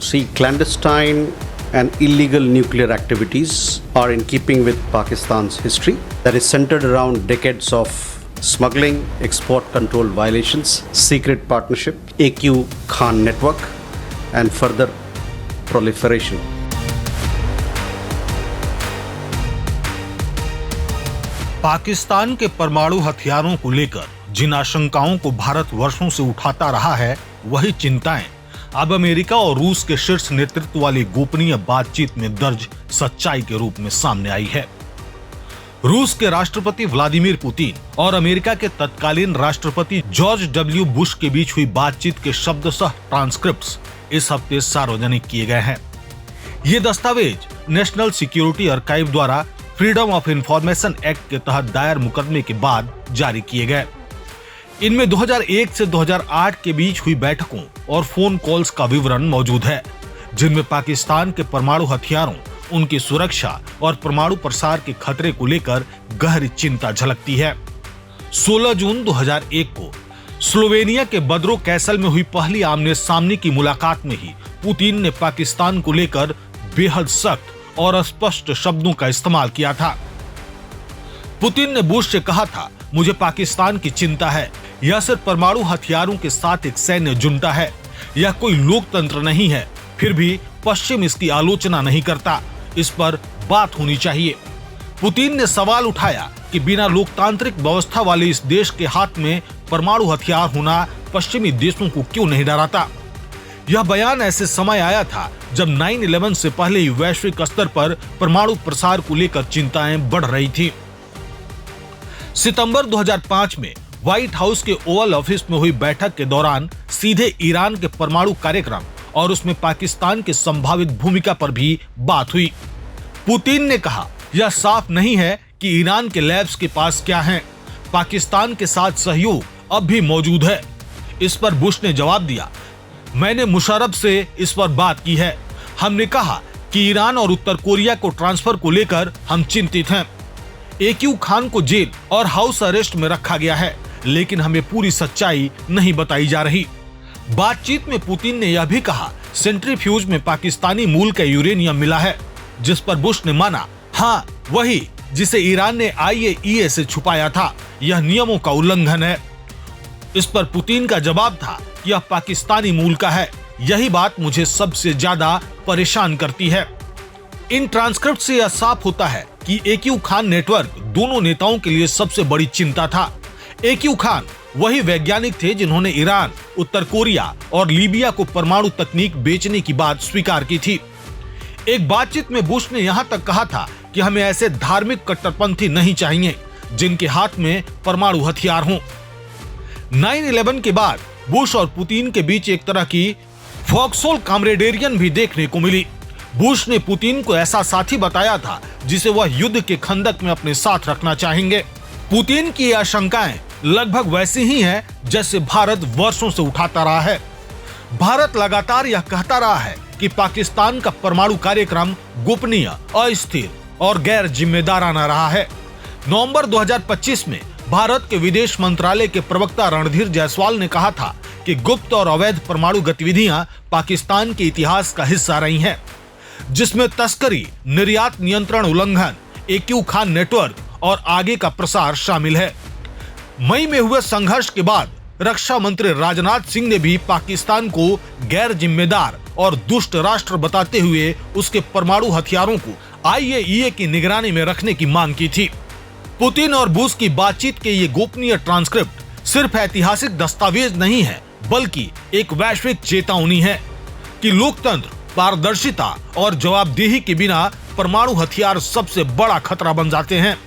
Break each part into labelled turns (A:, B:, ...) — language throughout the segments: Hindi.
A: See, clandestine and illegal nuclear activities are in keeping with Pakistan's history that is centered around decades of smuggling, export control violations, secret partnership, AQ Khan network, and further proliferation.
B: Pakistan के परमाणु हथियारों को लेकर जिन आशंकाओं को भारत वर्षों से उठाता रहा है, वही चिंताएं अब अमेरिका और रूस के शीर्ष नेतृत्व वाली गोपनीय बातचीत में दर्ज सच्चाई के रूप में सामने आई है। रूस के राष्ट्रपति व्लादिमीर पुतिन और अमेरिका के तत्कालीन राष्ट्रपति जॉर्ज डब्ल्यू बुश के बीच हुई बातचीत के शब्दशः ट्रांसक्रिप्ट्स इस हफ्ते सार्वजनिक किए गए हैं। ये दस्तावेज नेशनल सिक्योरिटी आर्काइव द्वारा फ्रीडम ऑफ इंफॉर्मेशन एक्ट के तहत दायर मुकदमे के बाद जारी किए गए। इनमें 2001 से 2008 के बीच हुई बैठकों और फोन कॉल्स का विवरण मौजूद है, जिनमें पाकिस्तान के परमाणु हथियारों, उनकी सुरक्षा और परमाणु प्रसार के खतरे को लेकर गहरी चिंता झलकती है। 16 जून 2001 को स्लोवेनिया के बद्रो कैसल में हुई पहली आमने सामने की मुलाकात में ही पुतिन ने पाकिस्तान को लेकर बेहद सख्त और स्पष्ट शब्दों का इस्तेमाल किया था। पुतिन ने बुश से कहा था, मुझे पाकिस्तान की चिंता है। यह सिर्फ परमाणु हथियारों के साथ एक सैन्य जुंटा है, यह कोई लोकतंत्र नहीं है। फिर भी पश्चिम इसकी आलोचना नहीं करता, इस पर बात होनी चाहिए। पुतिन ने सवाल उठाया कि बिना लोकतांत्रिक व्यवस्था वाले इस देश के हाथ में परमाणु हथियार होना पश्चिमी देशों को क्यों नहीं डराता। यह बयान ऐसे समय आया था जब 9/11 से पहले ही वैश्विक स्तर पर परमाणु प्रसार को लेकर चिंताएं बढ़ रही थी। सितंबर 2005 में व्हाइट हाउस के ओवल ऑफिस में हुई बैठक के दौरान सीधे ईरान के परमाणु कार्यक्रम और उसमें पाकिस्तान की संभावित भूमिका पर भी बात हुई। पुतिन ने कहा, यह साफ नहीं है कि ईरान के लैब्स के पास क्या है। पाकिस्तान के साथ सहयोग अब भी मौजूद है। इस पर बुश ने जवाब दिया, मैंने मुशर्रफ से इस पर बात की है। हमने कहा कि ईरान और उत्तर कोरिया को ट्रांसफर को लेकर हम चिंतित हैं। AQ खान को जेल और हाउस अरेस्ट में रखा गया है, लेकिन हमें पूरी सच्चाई नहीं बताई जा रही। बातचीत में पुतिन ने यह भी कहा, सेंट्रीफ्यूज में पाकिस्तानी मूल का यूरेनियम मिला है, जिस पर बुश ने माना, हाँ वही जिसे ईरान ने IAEA से छुपाया था, यह नियमों का उल्लंघन है। इस पर पुतिन का जवाब था, यह पाकिस्तानी मूल का है। यही बात मुझे सबसे ज्यादा परेशान करती है। इन ट्रांसक्रिप्ट से यह साफ होता है कि AQ खान नेटवर्क दोनों नेताओं के लिए सबसे बड़ी चिंता था। AQ खान वही वैज्ञानिक थे जिन्होंने ईरान, उत्तर कोरिया और लीबिया को परमाणु तकनीक बेचने की बात स्वीकार की थी। एक बातचीत में बुश ने यहां तक कहा था कि हमें ऐसे धार्मिक कट्टरपंथी नहीं चाहिए जिनके हाथ में परमाणु हथियार हों। 9/11 के बाद बुश और पुतिन के बीच एक तरह की फॉक्सहोल कामरेडेरियन भी देखने को मिली। बुश ने पुतिन को ऐसा साथी बताया था जिसे वह युद्ध के खंदक में अपने साथ रखना चाहेंगे। पुतिन की आशंकाएं लगभग वैसी ही हैं जैसे भारत वर्षों से उठाता रहा है। भारत लगातार यह कहता रहा है कि पाकिस्तान का परमाणु कार्यक्रम गोपनीय, अस्थिर और गैर जिम्मेदाराना रहा है। नवंबर 2025 में भारत के विदेश मंत्रालय के प्रवक्ता रणधीर जायसवाल ने कहा था कि गुप्त और अवैध परमाणु गतिविधियां पाकिस्तान के इतिहास का हिस्सा रही हैं, जिसमें तस्करी, निर्यात नियंत्रण उल्लंघन, AQ खान नेटवर्क और आगे का प्रसार शामिल है। मई में हुए संघर्ष के बाद रक्षा मंत्री राजनाथ सिंह ने भी पाकिस्तान को गैर जिम्मेदार और दुष्ट राष्ट्र बताते हुए उसके परमाणु हथियारों को IAEA की निगरानी में रखने की मांग की थी। पुतिन और बुश की बातचीत के ये गोपनीय ट्रांसक्रिप्ट सिर्फ ऐतिहासिक दस्तावेज नहीं है, बल्कि एक वैश्विक चेतावनी है कि लोकतंत्र, पारदर्शिता और जवाबदेही के बिना परमाणु हथियार सबसे बड़ा खतरा बन जाते हैं।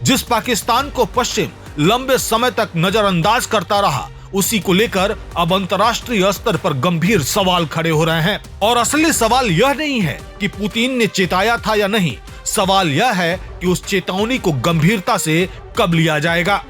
B: जिस पाकिस्तान को पश्चिम लंबे समय तक नजरअंदाज करता रहा, उसी को लेकर अब अंतर्राष्ट्रीय स्तर पर गंभीर सवाल खड़े हो रहे हैं। और असली सवाल यह नहीं है कि पुतिन ने चेताया था या नहीं, सवाल यह है कि उस चेतावनी को गंभीरता से कब लिया जाएगा।